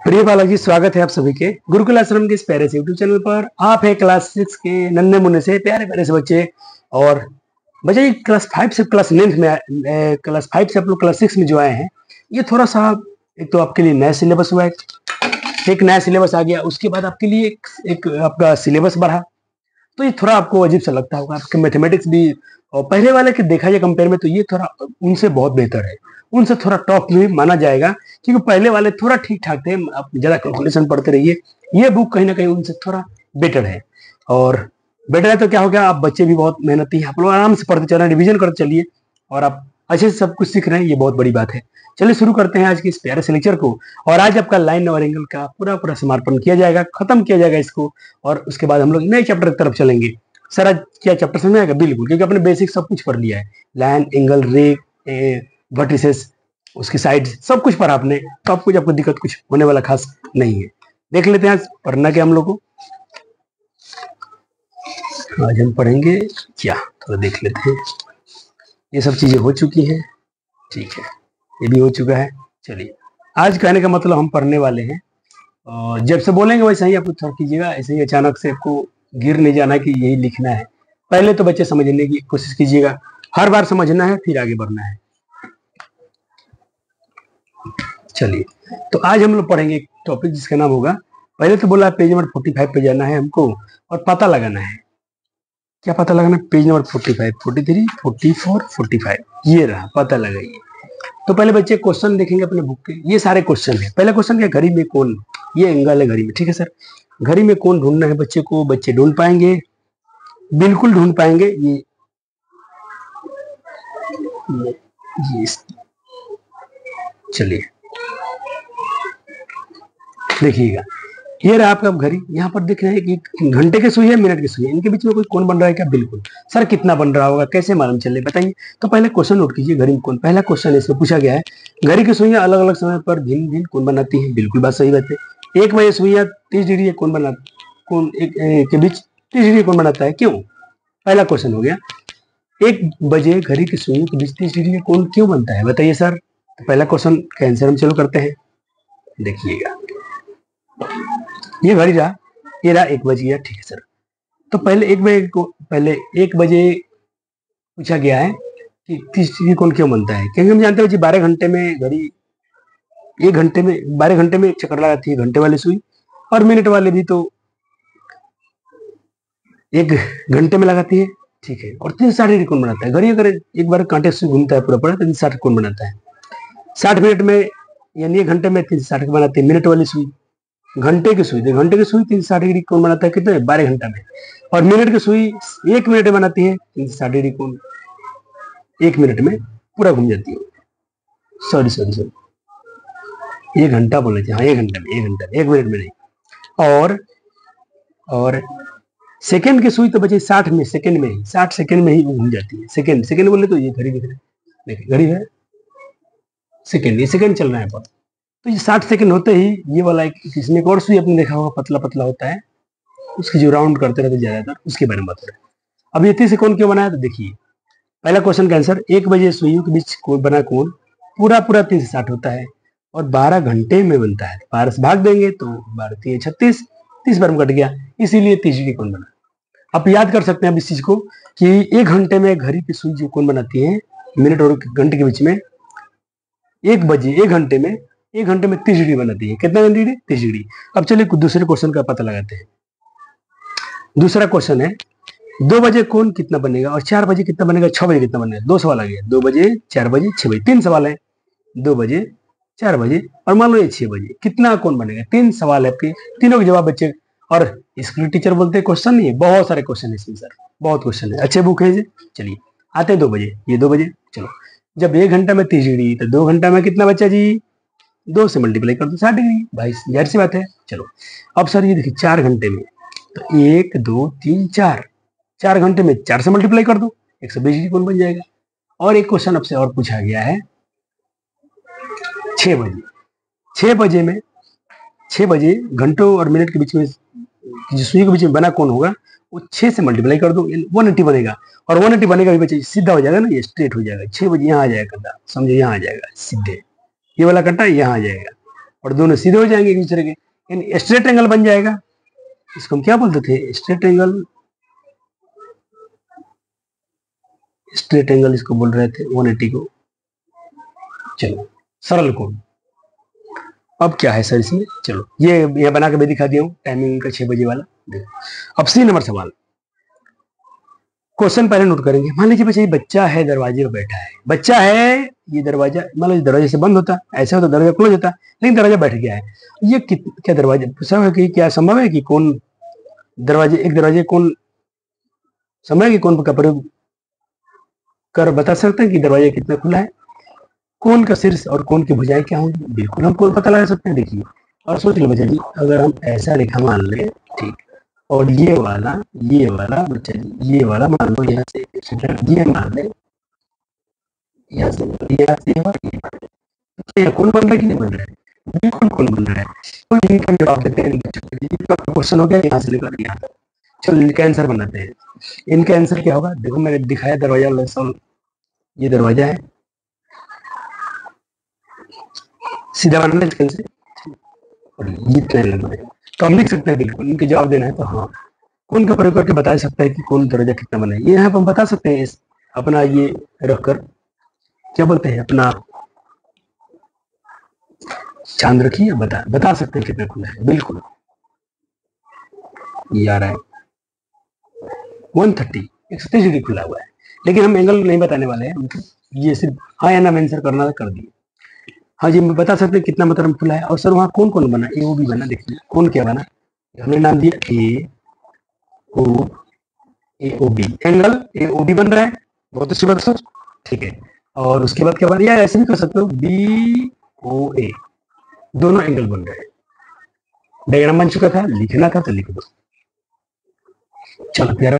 प्रिय बालक जी, स्वागत है आप सभी के गुरुकुल आश्रम के इस प्यारे से यूट्यूब चैनल पर। आप है क्लास 6 के नन्हे मुन्ने से प्यारे प्यारे से बच्चे। और बच्चे ये क्लास 5 से क्लास 9 में क्लास 5 से आप लोग क्लास 6 में जो आए हैं, ये थोड़ा सा एक तो आपके लिए नया सिलेबस हुआ है। एक नया सिलेबस आ गया, उसके बाद आपके लिए एक आपका सिलेबस बढ़ा, तो ये थोड़ा आपको अजीब सा लगता होगा। आपके मैथमेटिक्स भी और पहले वाले के देखा जाए कंपेयर में, तो ये थोड़ा उनसे बहुत बेहतर है, उनसे थोड़ा टॉप भी माना जाएगा, क्योंकि पहले वाले थोड़ा ठीक ठाक थे। आप ज्यादा कैलकुलेशन पढ़ते रहिए, ये बुक कहीं ना कहीं उनसे थोड़ा बेटर है। और बेटर है तो क्या हो गया, आप बच्चे भी बहुत मेहनती हैं, आप लोग आराम से पढ़ते चल रहे हैं, रिविजन करते चलिए और आप अच्छे से सब कुछ सीख रहे हैं, ये बहुत बड़ी बात है। चलिए शुरू करते हैं आज के इस प्यारे से लेक्चर को। और आज आपका लाइन और एंगल का पूरा पूरा समर्पण किया जाएगा, खत्म किया जाएगा इसको, और उसके बाद हम लोग नए चैप्टर की तरफ चलेंगे। सर आज क्या चैप्टर समझ में आएगा? बिल्कुल, क्योंकि अपने बेसिक सब कुछ पढ़ लिया है। लाइन, एंगल, रे, वर्टिसेस, उसकी साइड सब कुछ पढ़ा आपने, तो आपको आपको दिक्कत कुछ होने वाला खास नहीं है। देख लेते हैं आज पढ़ना क्या हम लोग को। आज हम पढ़ेंगे क्या, थोड़ा देख लेते हैं। ये सब चीजें हो चुकी हैं, ठीक है, ये भी हो चुका है। चलिए, आज कहने का मतलब हम पढ़ने वाले हैं, और जब से बोलेंगे वैसे ही आपको थोड़ा कीजिएगा, ऐसे ही अचानक से आपको गिर नहीं जाना कि यही लिखना है। पहले तो बच्चे समझने की कोशिश कीजिएगा, हर बार समझना है फिर आगे बढ़ना है। चलिए, तो आज हम लोग पढ़ेंगे एक टॉपिक जिसका नाम होगा, पहले तो बोला पेज नंबर 45 पे जाना है हमको और पता लगाना है। क्या पता लगाना? पेज नंबर 45, 43, 44, 45, ये रहा, पता लगाइए। तो पहले बच्चे क्वेश्चन देखेंगे अपने बुक के, ये सारे क्वेश्चन है। पहला क्वेश्चन क्या, घड़ी में कोण, ये एंगल है घड़ी में, ठीक है सर। घड़ी में कोण ढूंढना है बच्चे को, बच्चे ढूंढ पाएंगे, बिल्कुल ढूंढ पाएंगे। ये चलिए देखिएगा, ये रहा आपका घड़ी। यहाँ पर देख रहे हैं कि घंटे की सुई है, मिनट की सुई है, इनके बीच में कोई कोण बन रहा है क्या? बिल्कुल। सर कितना बन रहा होगा, कैसे मालूम चले, बताइए। तो पहले क्वेश्चन नोट कीजिए, घड़ी में कोण। पहला क्वेश्चन इसमें पूछा गया है, घड़ी की सुइयां अलग अलग समय पर भिन्न भिन्न कोण बनाती है। बिल्कुल बात सही बात है। 1 बजे सुइयां 30 डिग्री कोण बना, कोण एक के बीच 30 डिग्री कोण बनाता है, क्यों? पहला क्वेश्चन हो गया। 1 बजे घड़ी की सुइयों के बीच 30 डिग्री कोण क्यों बनता है, बताइए सर। तो पहला क्वेश्चन का आंसर हम चलो करते हैं, देखिएगा। ये घड़ी रहा, ये रहा 1 बज गया, ठीक है सर। तो पहले 1 बजे पूछा गया है कि 30 डिग्री कोण क्यों बनता है, क्योंकि हम जानते हैं जी 12 घंटे में घड़ी, 1 घंटे में 12 घंटे में एक चक्कर लगाती है घंटे वाली सुई, और मिनट वाले भी तो 1 घंटे में लगाती है, ठीक है। और 360 डिग्री कोण बनाता है घड़ी, अगर एक बार कांटे से घूमता है पूरा पूरा तो 360 कोण बनाता है। 60 मिनट में, यानी 1 घंटे में 360 बनाती है मिनट वाली सुई। घंटे की सुई, घंटे की सुई 360 डिग्री कोण बनाता है कितने? 12 घंटा में। और मिनट की सुई 1 मिनट में बनाती है 360 डिग्री कोण, 1 मिनट में पूरा घूम जाती है। सॉरी सॉरी सॉरी, 1 घंटा बोले थे, हाँ 1 घंटे में, 1 घंटा, 1 मिनट में नहीं। और सेकंड की सुई तो बचे 60 में, सेकंड में ही, 60 सेकंड में ही घूम जाती है। सेकंड सेकंड बोले तो ये घड़ी दिख रहा है, देखिए घड़ी है, सेकंड, ये सेकंड चल रहा है पर। तो ये 60 सेकंड होते ही ये वाला एक, इसमें एक और सुई आपने देखा होगा, पतला पतला होता है, उसकी जो राउंड करते रहते ज्यादातर, उसके बारे में बता रहे हैं। अब ये 30 कोण क्यों बनाया, तो देखिए पहला क्वेश्चन का आंसर, 1 बजे सुइयों के बीच कोण बना कोण पूरा पूरा 360 होता है और 12 घंटे में बनता है। 12 से भाग देंगे तो 12 3 36, 30 बार में कट गया, इसीलिए 30 डिग्री कोण बना। आप याद कर सकते हैं अब इस चीज को कि 1 घंटे में घड़ी की सुई जो कोण बनाती है मिनट और घंटे के बीच में, 1 बजे 1 घंटे में 30 डिग्री बनाती है। कितना डिग्री? 30 डिग्री। अब चलिए दूसरे क्वेश्चन का पता लगाते हैं। दूसरा क्वेश्चन है, 2 बजे कोण कितना बनेगा और 4 बजे कितना बनेगा, 6 बजे कितना बनेगा। 2 सवाल आ गया, 2 बजे, 4 बजे, 6 बजे, 3 सवाल है। 2 बजे, 4 बजे और मान लो ये 6 बजे, कितना कोण बनेगा? 3 सवाल है आपके, तीनों के जवाब बच्चे। और इसके लिए टीचर बोलते हैं क्वेश्चन नहीं है, बहुत सारे क्वेश्चन है इसमें सर, बहुत क्वेश्चन है, अच्छे बुक है। चलिए आते हैं 2 बजे, ये 2 बजे। चलो, जब 1 घंटा में 30 डिग्री तो 2 घंटा में कितना बच्चा जी? 2 से मल्टीप्लाई कर दो, 60 डिग्री भाई, जाहिर सी बात है। चलो अब सर ये देखिए 4 घंटे में, तो 1 2 3 4, 4 घंटे में 4 से मल्टीप्लाई कर दो, 120 डिग्री कोण बन जाएगा। और एक क्वेश्चन आपसे और पूछा गया है, 6 बजे, 6 बजे में, 6 बजे घंटों और मिनट के बीच में जो सुई के बीच में बना कोण होगा वो 6 से मल्टीप्लाई कर दो, 180 बनेगा। और 180 बनेगा भी बच्चे सीधा हो जाएगा ना, ये स्ट्रेट हो जाएगा। 6 बजे यहाँ आ जाएगा कंटा, समझो यहाँ आ जाएगा सीधे, ये वाला कंटा यहाँ आ जाएगा। और दोनों सीधे हो जाएंगे एक दूसरे के, यानी स्ट्रेट एंगल बन जाएगा। इसको हम क्या बोलते थे? Straight angle. स्ट्रेट एंगल इसको बोल रहे थे 180 को। चलो, सरल कोण। अब क्या है सर इसमें? चलो ये बना के मैं दिखा दिया हूँ, टाइमिंग का 6 बजे वाला। देखो अब सी नंबर सवाल। क्वेश्चन पहले नोट करेंगे। मान लीजिए बच्चा, ये बच्चा है, दरवाजे पर बैठा है, बच्चा है, ये दरवाजा मान लीजिए दरवाजे से बंद होता, ऐसा होता दरवाजा क्लोज होता, लेकिन दरवाजा बैठ गया है। ये क्या दरवाजा पूछा है कि क्या संभव है कि कौन दरवाजे कौन समय कि कौन का प्रयोग कर बता सकते हैं कि दरवाजा कितना खुला है? कौन का शीर्ष और कौन की भुजाएं क्या होंगी? बिल्कुल हम कौन पता लगा सकते हैं। देखिए और सोच लो बच्चा जी, अगर हम ऐसा रेखा मान ले, ठीक, और ये वाला बच्चा जी, ये वाला मान लो यहाँ से ये मान ले, यहाँ से यहाँ से तो यहाँ कौन बन रहा है कि नहीं बन रहा है? बिल्कुल कौन बन रहा है। तो इनका जवाब देते हैं इनका क्वेश्चन हो गया यहाँ से लेकर यहाँ तक। चलो इनका आंसर बनाते हैं। इनका आंसर क्या होगा? देखो मैंने दिखाया दरवाजा, ये दरवाजा है, सीधा बनना है इसके से, और ये ट्रेन लगना है। तो हम लिख सकते हैं, बिल्कुल इनके जवाब देना है तो हाँ, कौन का प्रयोग करके बता सकता है कि कौन दरवाजा कितना बना है। ये यहाँ पर हम बता सकते हैं, अपना ये रखकर क्या बोलते हैं, अपना चांद रखिए, बता सकते हैं कितना खुला है। बिल्कुल ये आ रहा है 130, 130 डिग्री खुला हुआ है, लेकिन हम एंगल नहीं बताने वाले हैं। ये सिर्फ हाँ या ना में आंसर करना कर दिए। हाँ जी, मैं बता सकते हैं कितना मतलब खुला है। और सर वहाँ कौन कौन बना? ए ओ बी बना। देखिए कौन क्या बना, हमने नाम दिया O A O B, angle A O B बन रहा है। बहुत अच्छी बात सर, ठीक है। और उसके बाद क्या बन रहा है? ऐसे भी कर सकते हो, बी ओ ए, दोनों एंगल बन रहे हैं। डायग्राम बन चुका था, लिखना था तो लिख दो। चलो प्यारा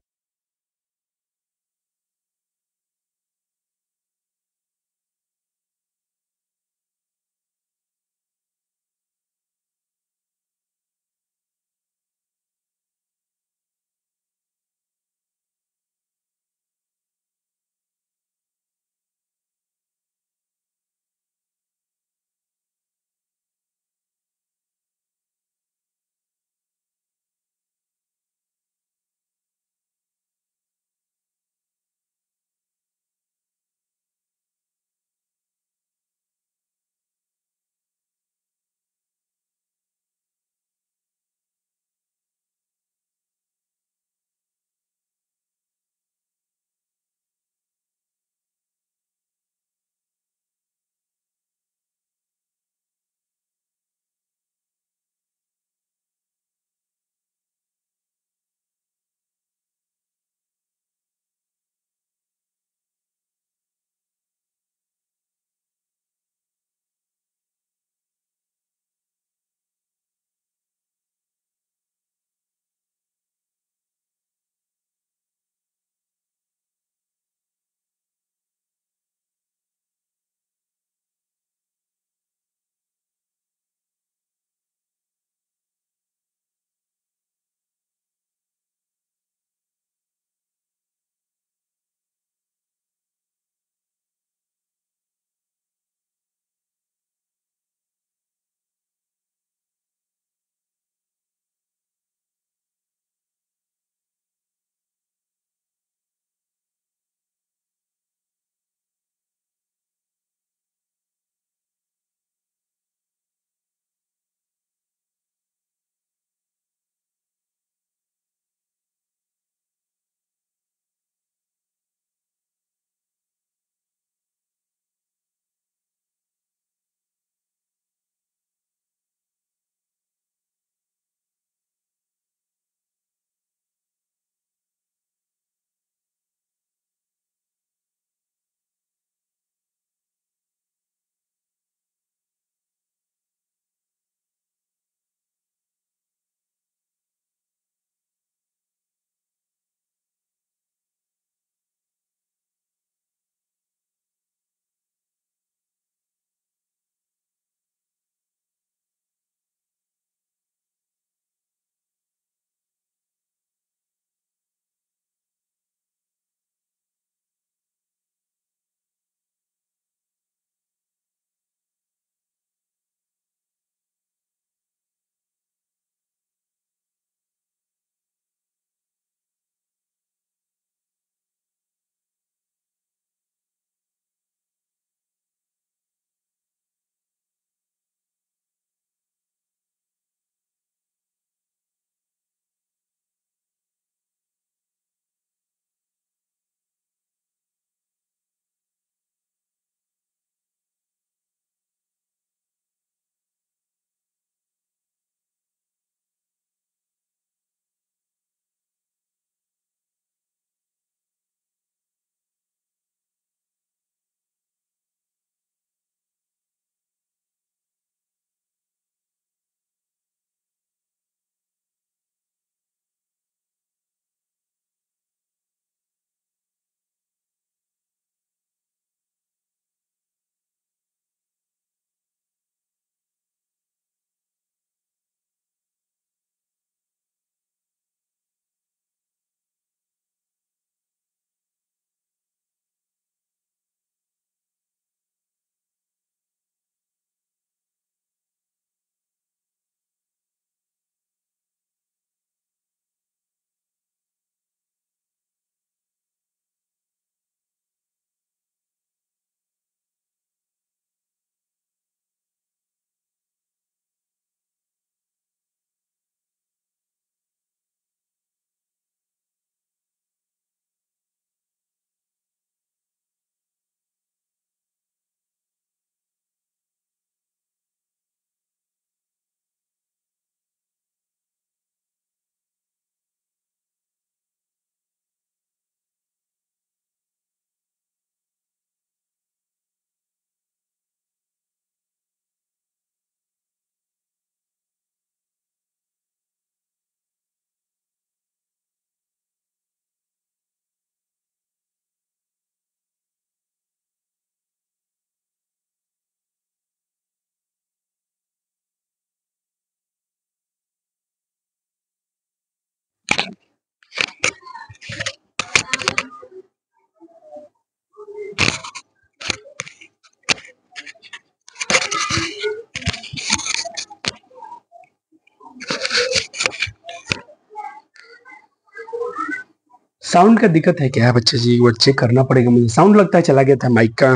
साउंड का दिक्कत है क्या बच्चे जी, वो चेक करना पड़ेगा मुझे। साउंड लगता है चला गया था माइक का।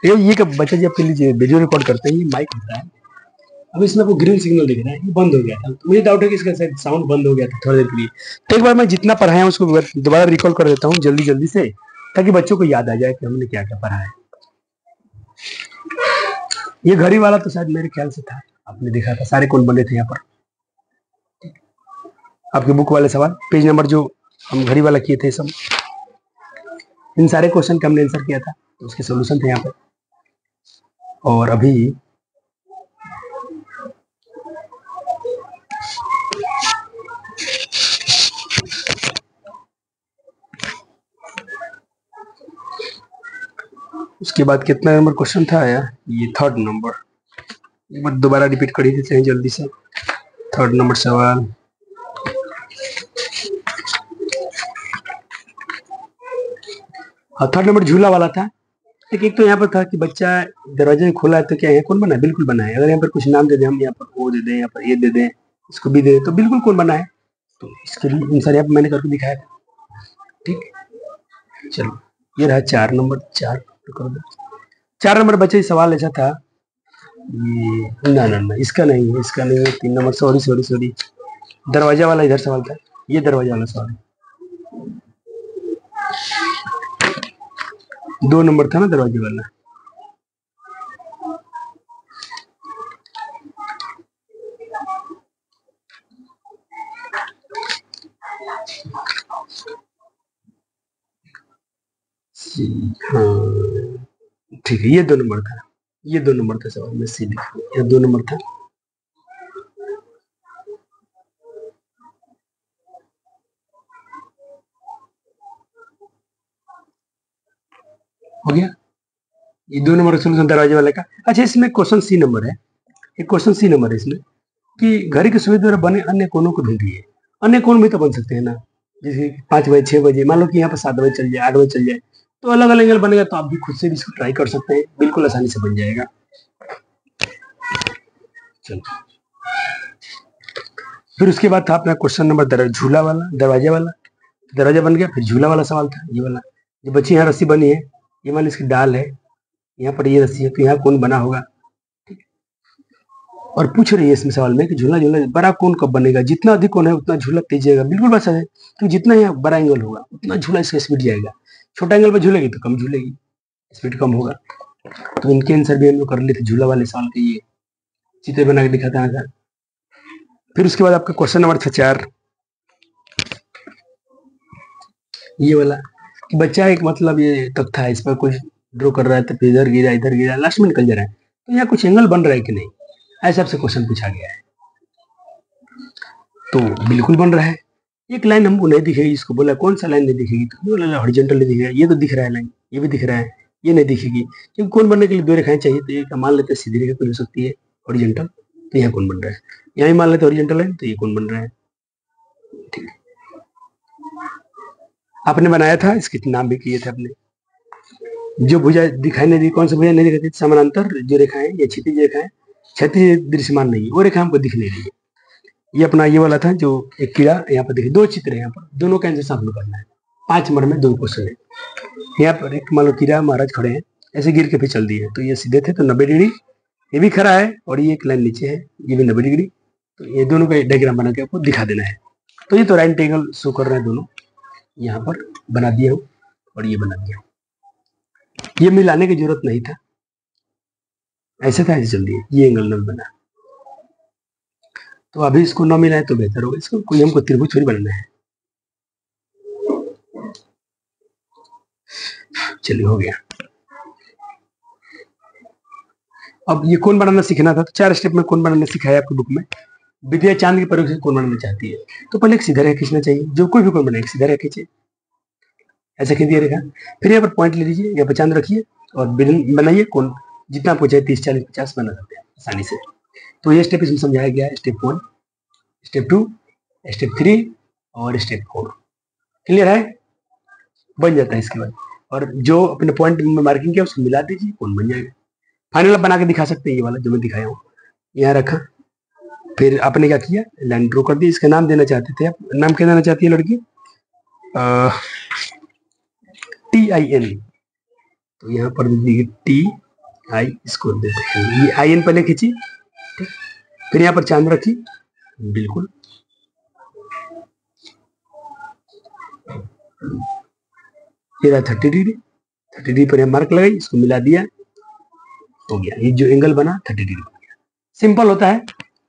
ये कब बच्चे जी आपके लिए वीडियो रिकॉर्ड करते हैं, ये माइक होता है। अब इसमें वो ग्रीन सिग्नल दिख रहा है, ये बंद हो गया था, तो मुझे डाउट है कि इसका शायद साउंड बंद हो गया था थोड़ी देर के लिए। तो एक बार मैं जितना पढ़ाया उसको दोबारा रिकॉल कर देता हूँ जल्दी जल्दी से, ताकि बच्चों को याद आ जाए कि हमने क्या क्या पढ़ा है। ये घड़ी वाला तो शायद मेरे ख्याल से था, आपने देखा था सारे कौन बने थे यहाँ पर। आपके बुक वाले सवाल पेज नंबर जो हम घड़ी वाला किए थे, सब इन सारे क्वेश्चन का हमने आंसर किया था, तो उसके सोल्यूशन थे यहाँ पर। और अभी उसके बाद कितना नंबर क्वेश्चन था यार, ये थर्ड नंबर। एक बार दोबारा रिपीट कर ही देते हैं जल्दी से। थर्ड नंबर सवाल, हाँ थर्ड नंबर झूला वाला था। एक तो यहाँ पर था कि बच्चा दरवाजा खोला है तो क्या है कौन बना है, बिल्कुल बना है। अगर यहाँ पर कुछ नाम दे दें हम, यहाँ पर वो दे दें, यहाँ पर ये दे दें, इसको भी दे दें, तो बिल्कुल कौन बना है। तो इसके लिए आंसर यहाँ पर मैंने करके दिखाया था। ठीक, चलो ये रहा 4 नंबर। 4 कर दो। 4 नंबर बच्चे सवाल ऐसा था, ये ना ना ना इसका नहीं है, इसका नहीं है। 3 नंबर, सॉरी सॉरी सॉरी, दरवाजा वाला इधर सवाल था, ये दरवाजा वाला सवाल है। 2 नंबर था ना दरवाजे वाला। हाँ ठीक है, ये 2 नंबर था, ये 2 नंबर था सवाल में, सी लिखा, ये 2 नंबर था। हो गया, ये 2 नंबर सोल्यूशन दरवाजे वाले का। अच्छा इसमें क्वेश्चन सी नंबर है, एक क्वेश्चन सी नंबर है इसमें कि घर की सुविधा द्वारा बने अन्य कोनों को ढूंढिए। अन्य कोण भी तो बन सकते हैं ना, जैसे 5 बजे 6 बजे, मान लो कि यहाँ पर 7 बजे चल जाए, 8 बजे चल जाए, तो अलग अलग एंगल बनेगा। तो आप भी खुद से भी इसको ट्राई कर सकते हैं, बिल्कुल आसानी से बन जाएगा। चलो फिर उसके बाद था अपना क्वेश्चन नंबर झूला वाला, दरवाजे वाला। दरवाजा बन गया, फिर झूला वाला सवाल था ये वाला। जो बच्ची यहाँ रस्सी बनी है, ये मान इसकी डाल है, यहाँ पर ये रस्सी है, तो यहाँ कौन बना होगा। और पूछ रही है इसमें सवाल में कि झूला झूला बड़ा कौन कब बनेगा। जितना अधिक कौन है उतना झूला तेज जाएगा, बिल्कुल बात है। तो जितना यहाँ बड़ा एंगल होगा उतना झूला इसका स्पीड जाएगा। छोटा एंगल पर झूलेगी तो कम झूलेगी, स्पीड कम होगा। तो इनके आंसर भी हम लोग कर लेते झूला वाले सवाल के, ये चित्र बना के दिखाता है आंसर। फिर उसके बाद आपका क्वेश्चन नंबर था 4, ये वाला कि बच्चा एक मतलब ये तख्ता है, इस पर कुछ ड्रॉ कर रहा है, तो इधर गिरा, लास्ट में निकल जा रहा है, तो यहाँ कुछ एंगल बन रहा है कि नहीं, ऐसे आपसे क्वेश्चन पूछा गया है। तो बिल्कुल बन रहा है। एक लाइन हमको नहीं दिखेगी, इसको बोला कौन सा लाइन नहीं दिखेगी, तो बोला हॉरिजॉन्टल नहीं दिखेगा। ये तो दिख रहा है लाइन, ये भी दिख रहा है, ये नहीं दिखेगी, क्योंकि कौन बनने के लिए 2 रेखाएं चाहिए। तो एक मान लेते हैं सीधी रेखा कोई हो सकती है हॉरिजॉन्टल, तो यहाँ कौन बन रहा है। यहाँ ही मान लेते हॉरिजॉन्टल लाइन, तो ये कौन बन रहा है। ठीक, आपने बनाया था, इसके नाम भी किए थे आपने। जो भुजा दिखाई नहीं दी, कौन सा भुजा नहीं दिखाई दी, समानांतर जो रेखाएं या क्षैतिज रेखाएं, क्षैतिज दृश्यमान नहीं है, वो रेखा हमको दिख नहीं रही है। ये अपना ये वाला था जो एक कीड़ा यहाँ पर देखिए, 2 चित्र है यहाँ पर, दोनों का आंसर सामने करना है। 5 नंबर में 2 क्वेश्चन है। यहाँ पर एक मान लो कीड़ा महाराज खड़े हैं, ऐसे गिर के फिर चल दिए, तो ये सीधे थे तो 90 डिग्री, ये भी खड़ा है और ये एक लाइन नीचे है, ये भी 90 डिग्री। तो ये दोनों का डायग्राम बना के आपको दिखा देना है। तो ये तो राइट एंगल शो कर रहे हैं दोनों, यहाँ पर बना दिया हूँ और ये बना दिया हूँ। ये मिलाने की जरूरत नहीं था, ऐसे था ऐसे चल दिए, ये एंगल न बना। तो अभी इसको न मिलाए तो बेहतर होगा, इसको कोई हमको त्रिभुज थोड़ी बनाना है। चलिए हो गया। अब ये कौन बनाना सीखना था, तो 4 स्टेप में कौन बनाना सिखाया आपकी बुक में। विद्या चांद के प्रयोग से कौन बनाना चाहती है, तो पहले एक सीधा रेखा खींचना चाहिए, जो कोई भी कौन बनाए सीधा रेखा खींचे, ऐसा खींच दिया रेखा। फिर यहाँ पर पॉइंट ले लीजिए, यहाँ पर चांद रखिए और बनाइए कौन, जितना आपको चाहे 30 40 50 बना सकते हैं आसानी से। तो ये स्टेप इसमें समझाया गया है, स्टेप 1, स्टेप 2, स्टेप 3 और स्टेप 4। क्लियर है, बन जाता है इसके बाद। और जो अपने पॉइंट में मार्किंग किया उसको मिला दीजिए, कौन बन जाएगा। फाइनल बना के दिखा सकते हैं, ये वाला जो मैं दिखाया हूँ, यहाँ रखा। फिर आपने क्या किया, लाइन ड्रॉ कर दी, इसका नाम देना चाहते थे आप, नाम क्या देना चाहती है लड़की, TIN, तो यहाँ पर देखिए TI, इसको देते हैं, ये IN पहले खींची, ठीक, फिर यहाँ पर चांद रखी, बिल्कुल, ये रहा 30 डिग्री, 30 डिग्री पर मार्क लगाई, इसको मिला दिया, हो गया, ये जो एंगल बना 30 डिग्री हो गया। सिंपल होता है,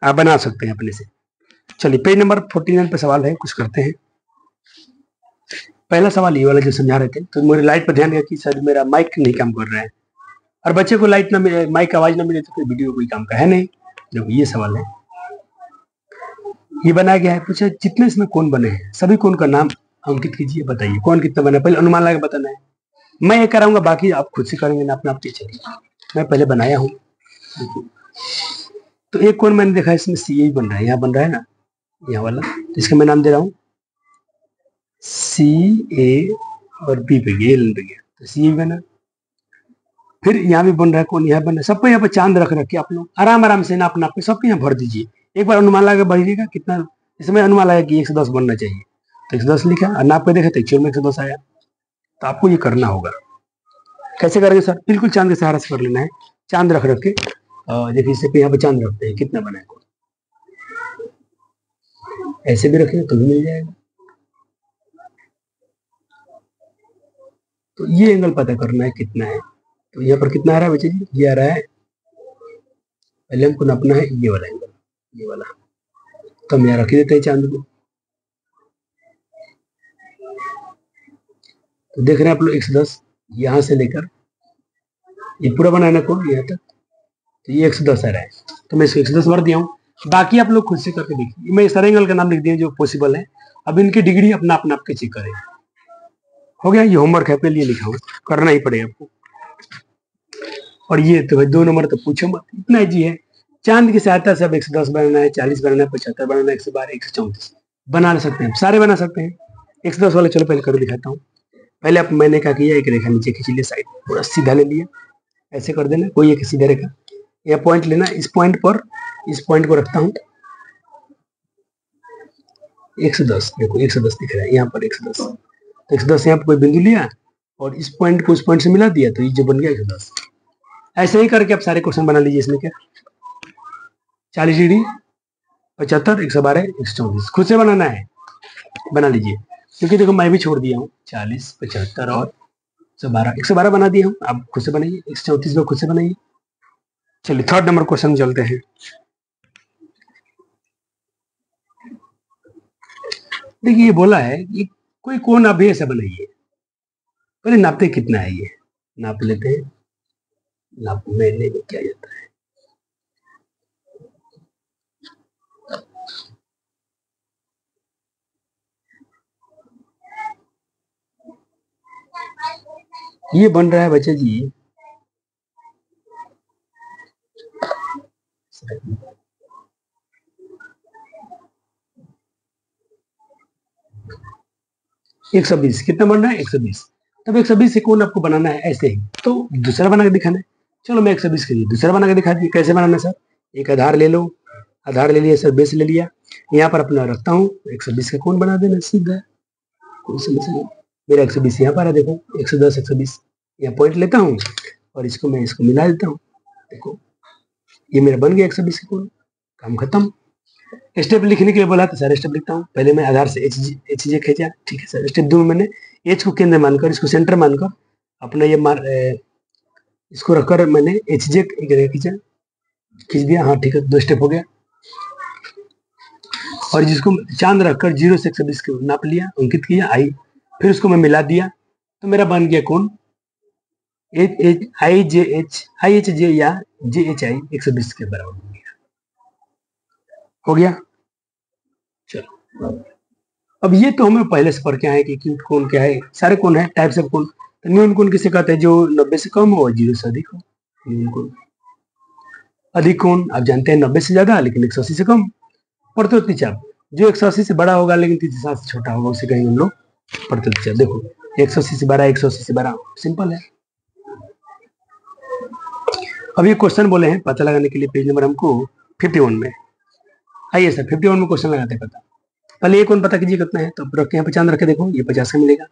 आप बना सकते हैं अपने से। चलिए पेज नंबर 49 पे सवाल है, कुछ करते हैं। पहला सवाल ये वाला जो समझा रहे थे, तो मेरे लाइट पर ध्यान दिया कि सर मेरा माइक नहीं काम कर रहा है, और बच्चे को लाइट ना मिले, माइक का आवाज ना मिले तो फिर वीडियो कोई काम का है नहीं। देखो ये सवाल है, ये बनाया गया है, पूछा जितने इसमें कौन बने हैं सभी कौन का नाम अंकित कीजिए, बताइए कौन कितना बना है, पहले अनुमान लगा बताना है। मैं ये कराऊंगा, बाकी आप खुद से करेंगे ना, अपना आप चलिए, मैं पहले बनाया हूँ। तो एक कौन मैंने देखा इसमें CA बन रहा है, यहाँ बन रहा है ना, यहाँ वाला, तो इसका मैं नाम दे रहा हूँ CA, और B पे गया, L पे गया, तो CA बना। फिर यहाँ भी बन रहा है कौन, यहाँ बन रहा है, सबको यहाँ पर चांद रख रखे आप लोग आराम आराम से नाप नाप के सबको यहाँ भर दीजिए, एक बार अनुमान लगा बढ़िएगा कितना, इसमें अनुमान लगा कि 110 बनना चाहिए, तो 110 लिखा, और नाप के देखा तो एक्चुअल में 110 आया। तो आपको ये करना होगा, कैसे करेंगे सर, बिल्कुल चांद के सहारा से कर लेना है, चांद रख रख के, देखिए इसे पे यहाँ पे चांद रखते हैं, कितना बना है, ऐसे भी रखेंगे तो भी मिल जाएगा। तो ये एंगल पता करना है कितना है, तो यहाँ पर कितना आ रहा है बच्चे जी, ये आ रहा है, पहले हमको नापना है ये वाला एंगल, ये वाला, तो हम यहाँ रख देते हैं चांद को। तो देख रहे हैं आप लोग 110, यहाँ से लेकर ये पूरा बनाना को यहाँ तक, तो ये 110 आ रहा है, तो मैं इसको 110 भर दिया हूँ। बाकी आप लोग खुद से करके देखिए, मैं सारे एंगल का नाम लिख दिया जो पॉसिबल है, अब इनकी डिग्री अपना अपना आपके चेक करें। हो गया, ये होमवर्क है, आपके लिए लिखा हूँ, करना ही पड़ेगा आपको। और ये तो भाई 2 नंबर तो पूछो मत, इतना ईजी है। चांद की सहायता से अब 110 बनाना है, 40 बनाना है, 75 बनाना है, 112, 134 बना सकते हैं, सारे बना सकते हैं। 110 वाले चलो पहले कर दिखाता हूँ। पहले आप, मैंने क्या किया, एक रेखा नीचे खींच लिया, साइड पूरा सीधा ले लिया, ऐसे कर देना, कोई एक सीधा रेखा, यह पॉइंट लेना, इस पॉइंट पर इस पॉइंट को रखता हूँ 110, देखो 110 दिख रहा है यहाँ पर 110, तो 110 यहाँ पर कोई बिंदु लिया और इस पॉइंट को उस पॉइंट से मिला दिया, तो ये जो बन गया 110। ऐसे ही करके आप सारे क्वेश्चन बना लीजिए। इसमें क्या 40 डिग्री, 75, 112, 134 खुद से बनाना है, बना लीजिए, क्योंकि देखो मैं भी छोड़ दिया हूँ 40, 75 और 112 बना दिया हूँ, आप खुद से बनाइए, 134 में खुद से बनाइए। चलिए थर्ड नंबर क्वेश्चन चलते हैं। देखिए ये बोला है कि कोई कोण अभी ऐसा बनाइए, पहले नापते कितना है, ये नाप लेते हैं, नाप लेने में क्या जाता है, ये बन रहा है बच्चे जी 120, कितना बन रहा है 120। तब 120 से कोण आपको बनाना है ऐसे ही, तो दूसरा बना के दिखाना है। चलो मैं 120 के लिए दूसरा बना के दिखा दी, कैसे बनाना है सर, एक आधार ले लो, आधार ले लिया सर, बेस ले लिया, यहाँ पर अपना रखता हूँ, 120 का कोण बना देना सीधा, कोई समस्या नहीं। मेरा 120 यहाँ पर है, देखो 110, 120, यहाँ पॉइंट लेता हूँ और इसको मैं इसको मिला देता हूँ, देखो ये मेरा बन गया 120 का कोण, काम खत्म। स्टेप लिखने के लिए बोला तो सारे स्टेप लिखता हूँ। पहले मैं आधार से एच जे खींचा, ठीक है सर। स्टेप 2 में मैंने एच को केंद्र मानकर, इसको सेंटर मानकर अपना ये इसको रखकर मैंने एच जे खींचा, खींच दिया, हाँ ठीक है, 2 स्टेप हो गया। और जिसको चांद रखकर 0 से 120 को नाप लिया, अंकित किया आई, फिर उसको मैं मिला दिया, तो मेरा बन गया कौन आई एच जे या जे एच आई 120 के बराबर हो गया। हो गया, चलो अब ये तो हमें पहले से पढ़ के आए कि क्यूट कोण क्या है, सारे कोण है, टाइप्स ऑफ कोण। तो न्यून कोण किसे कहते हैं, जो 90 से कम हो और 0 से अधिक हो, न्यून कोण। अधिक कोण आप जानते हैं 90 से ज्यादा लेकिन 180 से कम। प्रत्युत्तर चाप, जो 180 से बड़ा होगा लेकिन 360 से छोटा होगा, उसे कहेंगे हम लोग प्रत्युत्तर चाप। देखो 180 से बड़ा, 180 से बड़ा, सिंपल है। अब ये क्वेश्चन बोले हैं पता लगाने के लिए, पेज नंबर हमको 51 में। आइए सर 51 में क्वेश्चन लगाते हैं पता। पहले ये कौन पता कीजिए कितना है, तो रख के यहाँ पे चांद रखे, देखो ये 50 का मिलेगा।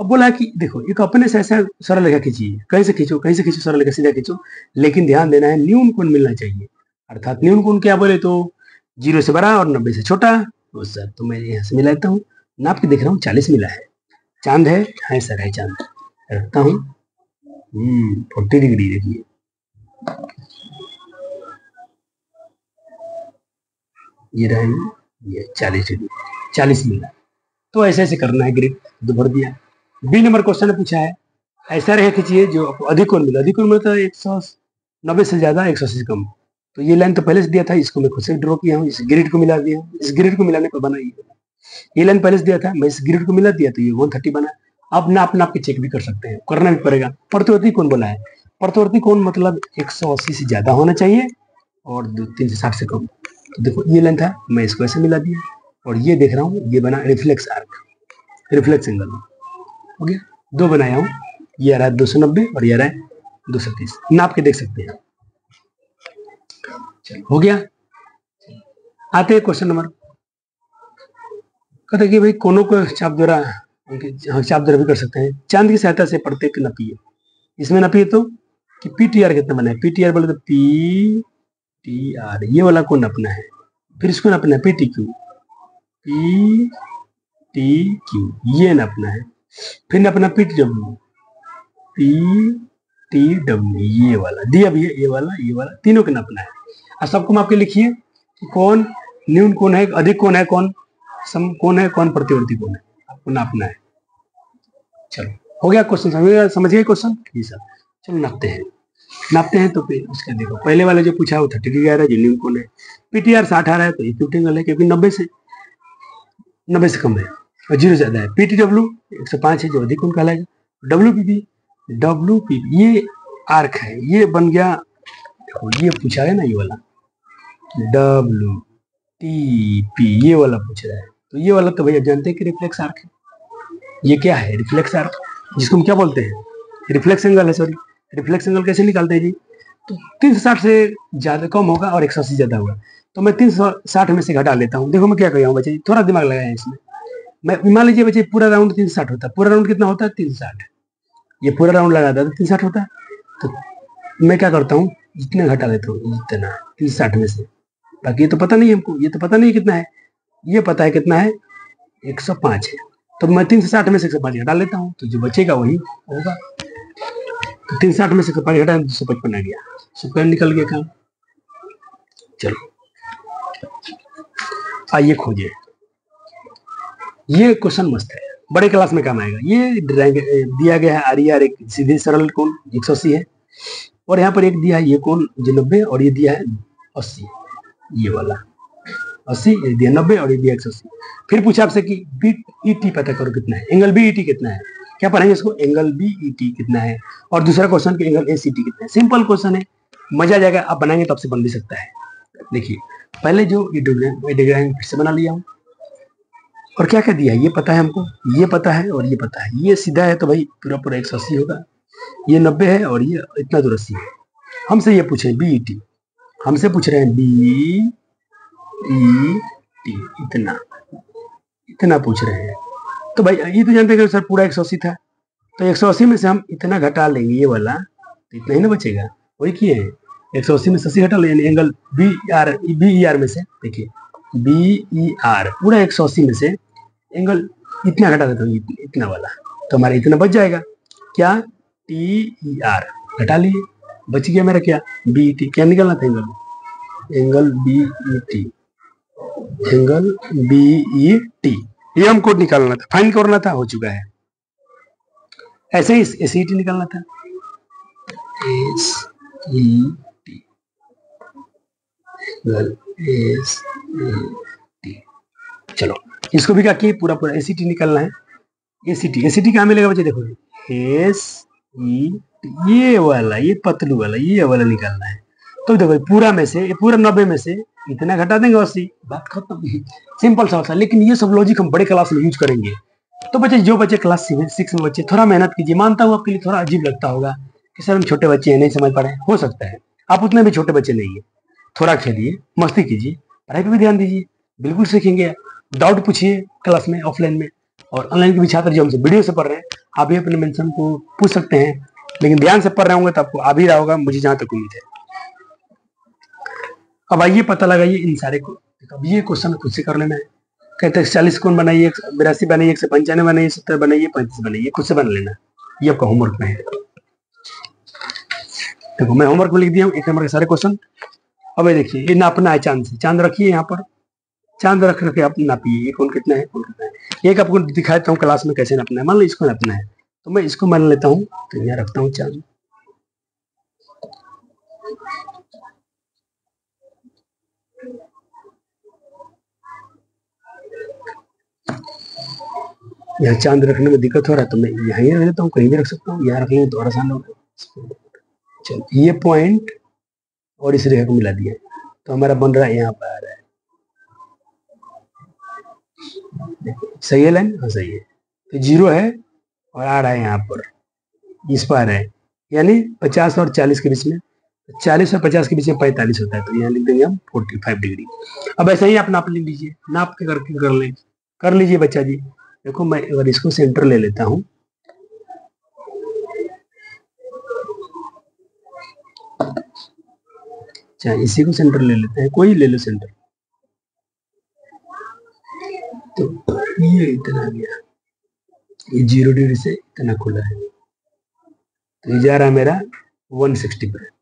अब बोला कि देखो एक अपने से ऐसा सरल रेखा खींचिए, कहीं से खींचो कहीं से खींचो, सरल रेखा सीधा खींचो, लेकिन ध्यान देना है न्यून कोण मिलना चाहिए। अर्थात न्यून कोण क्या बोले तो 0 से बड़ा और 90 से छोटा। तो सर तो मैं यहाँ से मिला लेता हूँ, नाप के देख रहा हूँ 40 मिला है। चांद है सर है चांद, रखता हूँ 40 डिग्री। देखिए ये रहेगा, ये 40 डिग्री, 40 मिला। तो ऐसे ऐसे करना है, ग्रिड दो भर दिया। बी नंबर क्वेश्चन ने पूछा है ऐसा रेखा खींचिए जो अधिक कोण मिला, अधिक कोण मिला तो 190 से ज्यादा 180 से कम। तो ये लाइन तो पहले से दिया था, इसको मैं खुद से ड्रॉ किया हूँ, इस ग्रिड को मिला दिया, इस ग्रिड को मिलाने पर बना ये लाइन पहले से दिया था, मैं इस ग्रिड को मिला दिया तो ये 130 बना। अब नाप के चेक भी कर सकते हैं, करना भी पड़ेगा। प्रत्यावर्ती कोण बोला है, प्रत्यावर्ती कोण मतलब 180 से ज्यादा होना चाहिए और 360 से कम। तो देखो ये लाइन था, मैं इसको ऐसे मिला दिया, और ये देख रहा हूँ ये बना रिफ्लेक्स आर्क, रिफ्लेक्स एंगल हो गया। दो बनाया हूँ, ये आ रहा है 290 और ये आ रहा है 230, नाप के देख सकते हैं। चलो हो गया। आते हैं क्वेश्चन नंबर, कहते कि भाई कोनों को चाप द्वारा भी कर सकते हैं। चांद की सहायता से प्रत्येक नपिए, इसमें नपिए तो कि पी टी आर कितना बना है, पी टी आर बोले तो पी टी आर ये वाला को नपना है, फिर इसको नपना है P T Q, P T Q ये नपना है, फिर नपना P T W, P T W ये वाला दिया भी है, ये वाला तीनों के नपना है। और सबको माप के लिखिए कि कौन न्यून कोण है, अधिक कोण है, कौन सम कोण है, कौन प्रतिवर्ती कोण है, आपको नापना है। चलो हो गया क्वेश्चन, समझ गए क्वेश्चन? जी सर। चलो नापते हैं तो फिर उसका देखो पहले वाले जो पूछा वो 30 डिग्री आ रहा है, जो न्यून कोण है। पीटीआर 60 आ रहा है तो ये 50 एंगल है, क्योंकि 90 से कम है और 0 ज्यादा है। पीटीडब्ल्यू 105 है जो अधिक कोण कहलाएगा। डब्ल्यू पी ये आर्क है, ये बन गया, देखो ये पूछा है ना ये वाला डब्ल्यू टी पी ये वाला पूछ रहा है, तो ये वाला तो भैया जानते हैं कि रिफ्लेक्स आर्क है। ये क्या है? रिफ्लेक्स आर्क, जिसको हम क्या बोलते हैं? रिफ्लेक्स एंगल है। सॉरी, रिफ्लेक्स एंगल कैसे निकालते हैं जी? तो 360 से ज्यादा कम होगा और 180 ज्यादा होगा, तो मैं 360 में से घटा लेता हूँ। देखो मैं क्या कर रहा हूँ बच्चे, थोड़ा दिमाग लगाया इसमें। मैं मान लीजिए बच्चे पूरा राउंड 360 होता है, पूरा राउंड कितना होता है? 360। ये पूरा राउंड लगाता है तो 360 होता है, तो मैं क्या करता हूँ इतना घटा लेता हूँ, इतना 360 में से। बाकी ये तो पता नहीं हमको, ये तो पता नहीं कितना है, ये पता है कितना है 105 है, तो मैं 360 में से 105 घटा लेता हूँ, तो जो बचेगा वही होगा। तो 360 में से 105 घटा 255 आ गया, सबका निकल गया काम। चलो आइए खोजिए, ये क्वेश्चन मस्त है, बड़े क्लास में काम आएगा। ये दिया गया है आर एक सीधे सरल कोण 180 है, और यहाँ पर एक दिया है ये कोण जो 90, और ये दिया है 80, ये वाला 80, ये दिया 90 और ये दिया 180। फिर पूछा आपसे कि बी ई टी पता करो कितना है, एंगल बी ई टी कितना है। क्या पढ़ेंगे इसको? एंगल बी ई टी कितना है, और दूसरा क्वेश्चन कि एंगल ए सी टी कितना है। सिंपल क्वेश्चन है, मजा आ जाएगा, आप बनाएंगे तो आपसे बन भी सकता है। देखिए पहले जो ये डिग्राम फिर से बना लिया हूँ, और क्या क्या दिया है ये पता है हमको, ये पता है और ये पता है। ये सीधा है तो भाई पूरा पूरा 180 होगा, ये 90 है और ये इतना दूर 80 है। हमसे ये पूछे बी ई टी, हमसे पूछ रहे हैं बी ई टी, इतना पूछ रहे हैं, तो भाई ये तो जानते हैं कि सर पूरा 180 था, तो 180 में से हम इतना घटा लेंगे ये वाला, तो इतना ही ना बचेगा। वही किए हैं, 180 में से 80 घटा लेंगे, एंगल बी ई आर में से, देखिए बी ई आर पूरा 180 में से एंगल इतना घटा देता हूँ, इतना वाला, तो हमारा इतना बच जाएगा। क्या? टी ई आर घटा लिए, बच गया मेरा क्या? B E T. क्या निकलना था? Angle B E T, angle B E T, ये हमको निकालना था, फाइंड करना था, हो चुका है। ऐसे ही एस ई टी निकालना था, S E T, angle S E T. चलो इसको भी क्या किए, पूरा पूरा एस ई टी निकालना है। एस ई टी कहाँ मिलेगा बच्चे? देखो एस ई टी, ये वाला, ये पतलू वाला, ये वाला निकालना है। तो देखो पूरा में से, पूरा 90 में से इतना घटा देंगे 80, बात खत्म। सिंपल सा होता है, लेकिन ये सब लॉजिक हम बड़े क्लास में यूज करेंगे। तो बच्चे जो बच्चे क्लास 6 में बच्चे थोड़ा मेहनत कीजिए, मानता हूँ आपके लिए थोड़ा अजीब लगता होगा कि सर हम छोटे बच्चे हैं नहीं समझ पा रहे हैं, हो सकता है आप उतने भी छोटे बच्चे नहीं है। थोड़ा खेलिए, मस्ती कीजिए, पढ़ाई पर भी ध्यान दीजिए, बिल्कुल सीखेंगे, डाउट पूछिए क्लास में, ऑफलाइन में, और ऑनलाइन के भी छात्र जो हमसे वीडियो से पढ़ रहे हैं, आप भी अपने मेंशन को पूछ सकते हैं, लेकिन ध्यान से पढ़ रहे होंगे तो आपको आ भी रहा होगा, मुझे जहां तक उम्मीद है। अब आइए पता लगाइए इन सारे को। अब ये क्वेश्चन खुद से कर लेना है। कहते हैं 40 कोण बनाइए, 82 बनाइए, 195 बनाइए, 70 बनाइए, 35 बनाइए, खुद से बना लेना। ये आपका होमवर्क में है। देखो मैं होमवर्क में लिख दिया हूँ 1 नंबर के सारे क्वेश्चन। अब ये देखिए, ये नापना है चांद से। चांद रखिए यहाँ पर, चांद रख रखे आप नापिए, ये कौन कितना है, कौन कितना है। एक आपको दिखाता हूँ क्लास में कैसे नापना है। मान लो इसको नापना है, तो मैं इसको मान लेता हूँ, तो यहाँ रखता हूँ चांद। यहाँ चांद रखने में दिक्कत हो रहा है तो मैं यहाँ ही रख लेता हूँ, कहीं भी रख सकता हूँ। यहाँ रख लेंगे तो और आसान होगा। चलो ये पॉइंट और इस रेखा को मिला दिया, तो हमारा बन रहा है यहाँ पर आ रहा है। सही है लाइन? हाँ सही है। तो 0 है और आ रहा है यहाँ पर, इस पर आ रहा है, यानी 50 और 40 के बीच में, 40 और 50 के बीच में 45 होता है, तो यहाँ लिख देंगे हम 45 डिग्री। अब ऐसा ही आप नाप ले लीजिए, नाप के करके कर लीजिए बच्चा जी। देखो मैं अगर इसको सेंटर ले लेता हूँ, चाहे इसी को सेंटर ले लेते हैं, कोई ले लो सेंटर, तो ये इतना गया, ये 0 डिग्री से इतना खुला है, तो ये जा रहा है मेरा 160 पर।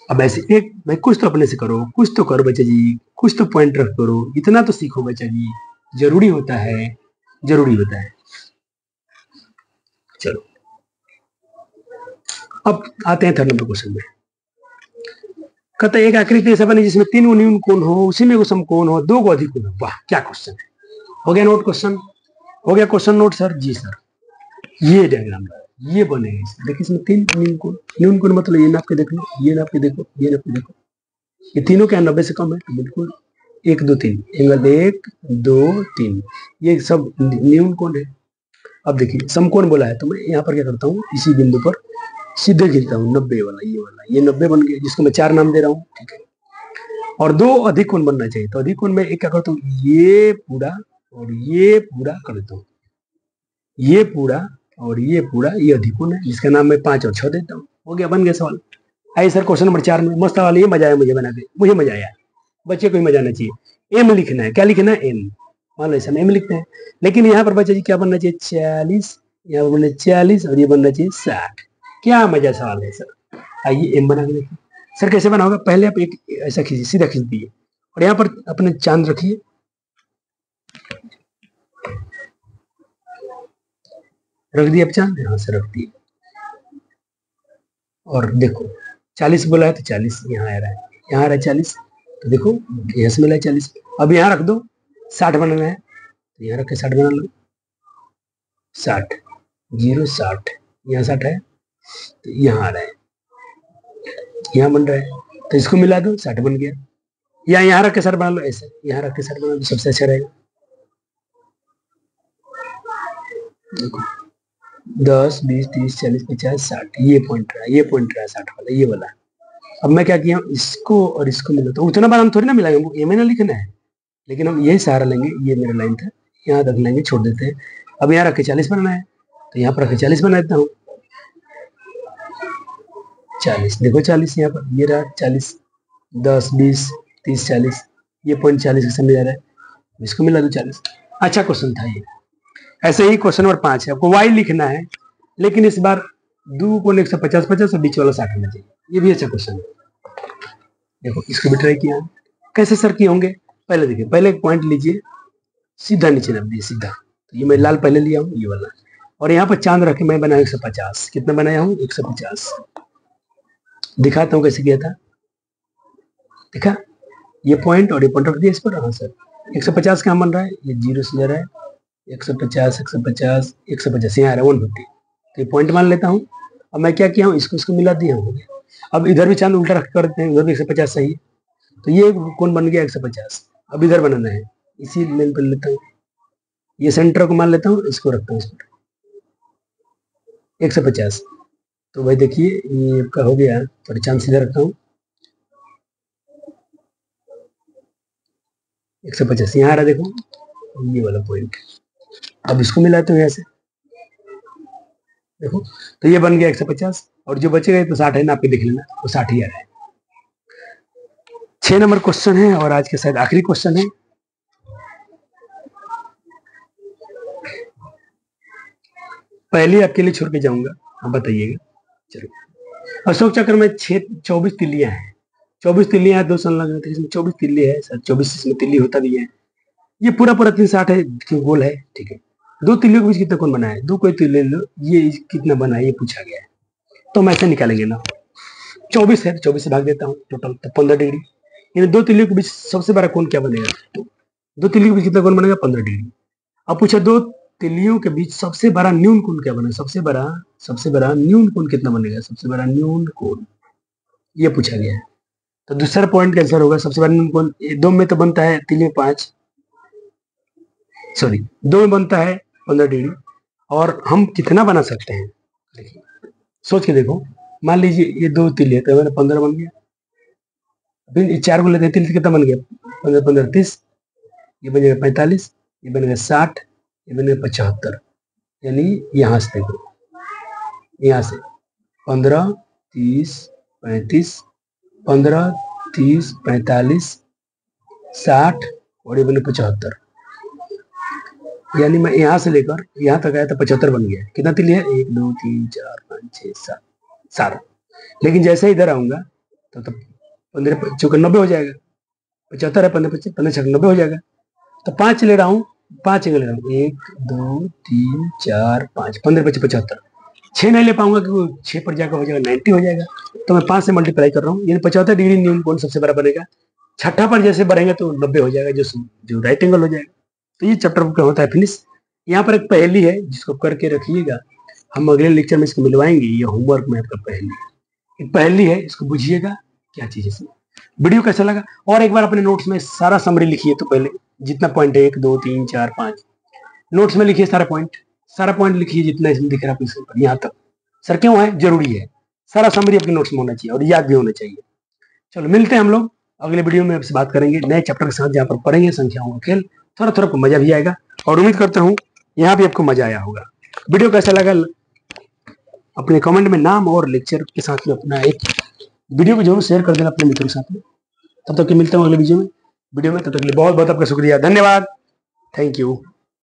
अब ऐसे एक भाई कुछ तो अपने से करो, कुछ तो करो बच्चा जी, कुछ तो पॉइंट रख करो, इतना तो सीखो बच्चा जी, जरूरी होता है, जरूरी होता है। चलो अब आते हैं 3 नंबर क्वेश्चन में। कहता है एक आकृति ऐसा बने जिसमें 3 न्यून कोण हो, उसी में समकोण हो, 2 को अधिक कोण हो। वाह क्या क्वेश्चन है। हो गया नोट क्वेश्चन? हो गया क्वेश्चन नोट सर? जी सर। ये डायग्राम ये बनेगा, देखिए इसमें 3 न्यून कोण मतलब ये नाप के देख लो, ये नाप के देखो, ये नाप के देखो, ये तीनों क्या 90 से कम है, तो बिल्कुल 1 2 3 एंगल 1 2 3, ये सब न्यून कोण है। अब देखिए समकोण बोला है, तो मैं यहाँ पर क्या करता हूँ, इसी बिंदु पर सीधे खींचता हूँ 90 वाला, ये वाला, ये 90 बन गया, जिसको मैं 4 नाम दे रहा हूँ, ठीक है। और 2 अधिक कोण बनना चाहिए, तो अधिक कोण में एक क्या करता हूँ, ये पूरा और ये पूरा कर देता हूँ, ये पूरा और ये पूरा, ये अधिक कोण है, जिसका नाम मैं 5 और 6 देता हूँ। हो गया, बन गया सवाल। आइए सर क्वेश्चन नंबर 4 में, मस्त सवाल, ये मजा आया मुझे बना के, मुझे मजा आया, बच्चे को भी मजा आना चाहिए। एम लिखना है, क्या लिखना है, एम। मान लो ऐसा एम लिखते हैं, लेकिन यहाँ पर बच्चा जी क्या बनना चाहिए, 40, यहाँ पर बनना 40 और ये बनना चाहिए 60। क्या मजा सवाल है सर। आइए एम बना के देखिए। सर कैसे बना होगा, पहले आप एक ऐसा खींचिए, सीधा खींच दिए, और यहाँ पर अपने चांद रखिए, रख दिए आप चांद, यहाँ से रख दिए, और देखो 40 बोला है तो 40 यहाँ आ रहा है, यहाँ आ रहा है 40, तो देखो यहाँ से मिला है 40। अब यहाँ रख दो, 60 बनाना है, तो यहाँ रख के 60 बना लो, 60 0 60, यहाँ 60 है, तो यहाँ आ रहा है, यहाँ बन रहा है, तो इसको मिला दो, 60 बन गया। या यहाँ रख के 60 बना लो, ऐसे यहाँ रख के 60 बना लो, सबसे अच्छा रहेगा। देखो 10 20 30 40 50 60, ये पॉइंट रहा, ये पॉइंट रहा 60 वाला, ये वाला। अब मैं क्या किया, इसको और इसको मिला, तो उतना बार हम थोड़ी ना मिलाएंगे, ये मैंने लिखना है, लेकिन हम यही सहारा लेंगे, ये मेरा लाइन था, यहाँ रख लेंगे, छोड़ देते हैं। अब यहाँ रख के 40 बनाना है, तो यहाँ पर रख के 40 बना देता हूँ, 40, देखो 40 यहाँ पर, ये रहा 40, 10 20 30 40, ये पॉइंट 40 के सामने जा रहा है, इसको मिला दो 40। अच्छा क्वेश्चन था ये। ऐसे ही क्वेश्चन नंबर 5 है, आपको वाई लिखना है, लेकिन इस बार 2 को 150 50 और बीच वाला 60 होना चाहिए, ये भी अच्छा क्वेश्चन है। देखो इसको भी ट्राई किया, कैसे सर किए होंगे, पहले देखिए, पहले एक पॉइंट लीजिए, सीधा नीचे रख दिए, सीधा, तो ये मैं लाल पहले लिया हूँ, ये वाला, और यहाँ पर चांद रख के मैं बनाया 150, कितना बनाया हूँ 150, दिखाता हूँ कैसे किया था, देखा, ये पॉइंट और ये पॉइंट रख दिया इस पर। हाँ सर 150 कहाँ बन रहा है, ये 0 से जा रहा है, 150 150 150 यहाँ आ रहा है 150, तो ये पॉइंट मान लेता हूँ। अब मैं क्या किया हूँ, इसको इसको मिला दिया हूँ। अब इधर भी चांद उल्टा रख कर देते हैं, उधर भी 150 सही है, तो ये कौन बन गया 150। अब इधर बनाना है, इसी लाइन पर लेता हूँ, ये सेंटर को मान लेता हूँ, इसको रखता हूँ इस पर 150, तो भाई देखिए ये आपका हो गया, थोड़ा चांद सीधा रखता हूँ, 150 यहाँ आ रहा है, देखो ये वाला पॉइंट। अब इसको मिला तो यहाँ से देखो, तो ये बन गया 150, और जो बचेगा तो 60 है ना, आप देख लेना, तो 60 ही आ रहा है। 6 नंबर क्वेश्चन है और आज के शायद आखिरी क्वेश्चन है। पहले आपके लिए छोड़ के जाऊंगा, आप बताइएगा। चलो, अशोक चक्र में 24 तिल्लियां हैं। 24 तिल्लियां हैं, 2 संलग्न है, इसमें 24 तिल्ली है, शायद 24 इसमें तिल्ली होता भी है। ये पूरा पूरा 360 है, गोल है, ठीक है। 2 तिल्लियों के बीच कितना कोण बना है, 2 कोई तिल्ली लो, ये कितना बना है ये पूछा गया है, तो हम ऐसे निकालेंगे ना। 24 है, 24 से भाग देता हूँ टोटल, तो 15 डिग्री। यानी 2 तिल्लियों के बीच सबसे बड़ा कोण क्या बनेगा, तो 2 तिल्लियों के बीच कितना कोण बनेगा, 15 डिग्री। अब पूछा 2 तिल्लियों के बीच सबसे बड़ा न्यून कोण क्या बनेगा, सबसे बड़ा न्यून कोण कितना बनेगा, सबसे बड़ा न्यून कोण ये पूछा गया है। तो दूसरा पॉइंट का आंसर होगा सबसे बड़ा न्यून कोण। 2 में तो बनता है, 3 में 5, सॉरी 2 में बनता है 15 डिग्री, और हम कितना बना सकते हैं, देखिए सोच के देखो। मान लीजिए ये 2 तिल्ली है, तो 15 बन गया। फिर 4 को लेते हैं, तिल्ली कितना बन गया, 15 15 30, ये बनेगा 45, ये बनेगा 60, ये बनेगा 75। यानी यहाँ से देखो, यहाँ से 15 30 35, 15 30 45 60 और ये बने 75। यानी मैं यहाँ से लेकर यहाँ तक आया तो 75 बन गया। कितना तिल्ली है, 1 2 3 4 5 6 7 7। लेकिन जैसे इधर आऊंगा तो 15 चूंकि 90 हो जाएगा, 75 है, 15 15 90 हो जाएगा। तो 5 ले रहा हूँ, 5 ले रहा हूँ, 1 2 3 4 5, 15 25 75। 6 नहीं ले पाऊंगा क्योंकि 6 पर जाकर हो जाएगा 90 हो जाएगा, तो मैं 5 से मल्टीप्लाई कर रहा हूँ। यानी 75 डिग्री न्यून कोण सबसे बड़ा बनेगा। छठा पर जैसे बढ़ेंगे तो 90 हो जाएगा, जो राइट एंगल हो जाएगा। तो ये चैप्टर का होता है फिनिश। यहाँ पर एक पहेली है जिसको करके रखिएगा, हम अगले लेक्चर में इसको मिलवाएंगे। ये होमवर्क में आपका पहेली है, एक पहेली है, इसको बुझिएगा क्या चीज है। वीडियो कैसा लगा, और एक बार अपने नोट्स में सारा समरी लिखिए। तो पहले जितना पॉइंट है 1 2 3 4 5 नोट्स में लिखिए, सारा पॉइंट लिखिए जितना इसमें दिख रहा है आपके ऊपर यहाँ तक। सर क्यों है, जरूरी है, सारा समरी अपने नोट्स में होना चाहिए और याद भी होना चाहिए। चलो मिलते हैं हम लोग अगले वीडियो में, आपसे बात करेंगे नए चैप्टर के साथ, जहाँ पर पढ़ेंगे संख्याओं का खेल। थोड़ा थोड़ा मजा भी आएगा और उम्मीद करता हूँ यहाँ भी आपको मजा आया होगा। वीडियो कैसा लगा अपने कमेंट में नाम और लेक्चर के साथ में अपना एक वीडियो को जरूर शेयर कर देना अपने मित्रों के साथ में। तब तक मिलते हैं अगले वीडियो में। तब तक के लिए बहुत बहुत आपका शुक्रिया, धन्यवाद, थैंक यू।